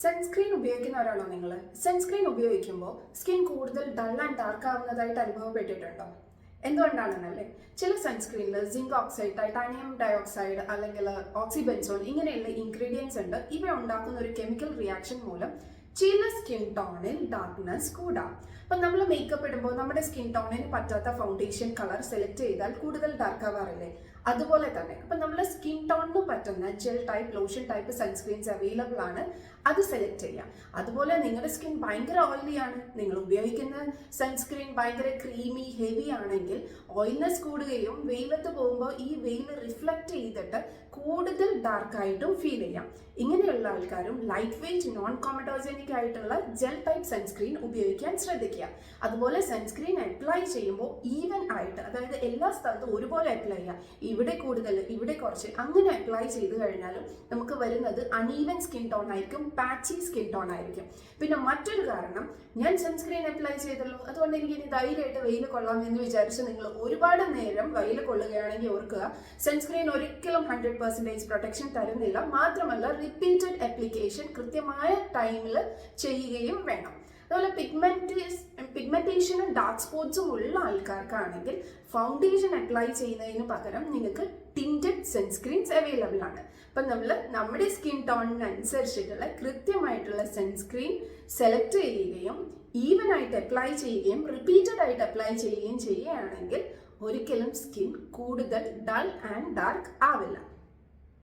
Sunscreen ഉപയോഗിക്കുന്ന ഒരാളോ നിങ്ങൾ? സൺസ്ക്രീൻ ഉപയോഗിക്കുമ്പോൾ സ്കിൻ കൂടുതൽ ഡൾ ആൻഡ് ഡാർക്ക് ആവുന്നതായിട്ട് അനുഭവപ്പെട്ടിട്ടുണ്ടോ? എന്തുകൊണ്ടാണെന്നല്ലേ, ചില സൺസ്ക്രീനിൽ സിങ്ക് ഓക്സൈഡ്, ടൈറ്റാനിയം ഡയോക്സൈഡ് അല്ലെങ്കിൽ ഓക്സിബെൻസോൾ ഇങ്ങനെയുള്ള ഇൻഗ്രീഡിയൻസ് ഉണ്ട്. ഇവ ഉണ്ടാക്കുന്ന ഒരു കെമിക്കൽ റിയാക്ഷൻ മൂലം ചില സ്കിൻ ടോണിൽ ഡാർക്ക്നെസ് കൂടാം. അപ്പം നമ്മൾ മേക്കപ്പ് ഇടുമ്പോൾ നമ്മുടെ സ്കിൻ ടോണിന് പറ്റാത്ത ഫൗണ്ടേഷൻ കളർ സെലക്ട് ചെയ്താൽ കൂടുതൽ ഡാർക്ക് ആവാറില്ലേ? അതുപോലെ തന്നെ അപ്പം നമ്മുടെ സ്കിൻ ടോണിന് പറ്റുന്ന gel type, lotion type sunscreens available ആണ്. അത് സെലക്ട് ചെയ്യാം. അതുപോലെ നിങ്ങളുടെ സ്കിൻ ഭയങ്കര ഓയിലി ആണ്, നിങ്ങൾ ഉപയോഗിക്കുന്ന സൺസ്ക്രീൻ ഭയങ്കര ക്രീമി ഹെവി ആണെങ്കിൽ ഓയിൽനെസ് കൂടുകയും വെയിലത്ത് പോകുമ്പോൾ ഈ വെയിൽ റിഫ്ലക്റ്റ് ചെയ്തിട്ട് കൂടുതൽ ഡാർക്കായിട്ടും ഫീൽ ചെയ്യാം. ഇങ്ങനെയുള്ള ആൾക്കാരും ലൈറ്റ് വെയിറ്റ് നോൺ കോമഡോജനിക് ആയിട്ടുള്ള ജെൽ ടൈപ്പ് സൺസ്ക്രീൻ ഉപയോഗിക്കാൻ ശ്രദ്ധിക്കുക. അതുപോലെ സൺസ്ക്രീൻ അപ്ലൈ ചെയ്യുമ്പോൾ ഈവൻ ആയിട്ട്, അതായത് എല്ലാ സ്ഥലത്തും ഒരുപോലെ അപ്ലൈ ചെയ്യുക. ഇവിടെ കൂടുതൽ ഇവിടെ കുറച്ച് അങ്ങനെ അപ്ലൈ ചെയ്ത് കഴിഞ്ഞാലും നമുക്ക് വരുന്നത് അൺഈവൻ സ്കിൻ ടോൺ ആയിരിക്കും, പാച്ചി സ്കിൻ ടോൺ ആയിരിക്കും. പിന്നെ മറ്റൊരു കാരണം, ഞാൻ സൺസ്ക്രീൻ അപ്ലൈ ചെയ്തല്ലോ അതുകൊണ്ട് എനിക്ക് ഇനി ധൈര്യമായിട്ട് വെയിൽ കൊള്ളാം എന്ന് വിചാരിച്ച് നിങ്ങൾ ഒരുപാട് നേരം വെയിൽ കൊള്ളുകയാണെങ്കിൽ ഓർക്കുക, സൺസ്ക്രീൻ ഒരിക്കലും 100% പ്രൊട്ടക്ഷൻ തരുന്നില്ല. മാത്രമല്ല റിപ്പീറ്റഡ് ആപ്ലിക്കേഷൻ കൃത്യമായ ടൈമിൽ ചെയ്യുകയും വേണം. അതുപോലെ പിഗ്മെന്റേഷനും ഡാർക്ക് സ്പോട്ട്സും ഉള്ള ആൾക്കാർക്കാണെങ്കിൽ ഫൗണ്ടേഷൻ അപ്ലൈ ചെയ്യുന്നതിന് പകരം നിങ്ങൾക്ക് ടിൻറ്റഡ് സൺസ്ക്രീൻസ് അവൈലബിൾ ആണ്. അപ്പം നമ്മൾ നമ്മുടെ സ്കിൻ ടോണിനനുസരിച്ചിട്ടുള്ള കൃത്യമായിട്ടുള്ള സൺസ്ക്രീൻ സെലക്ട് ചെയ്യുകയും ഈവൻ ആയിട്ട് അപ്ലൈ ചെയ്യുകയും റിപ്പീറ്റഡ് ആയിട്ട് അപ്ലൈ ചെയ്യുകയും ചെയ്യുകയാണെങ്കിൽ ഒരിക്കലും സ്കിൻ കൂടുതൽ ഡൾ ആൻഡ് ഡാർക്ക് ആവില്ല.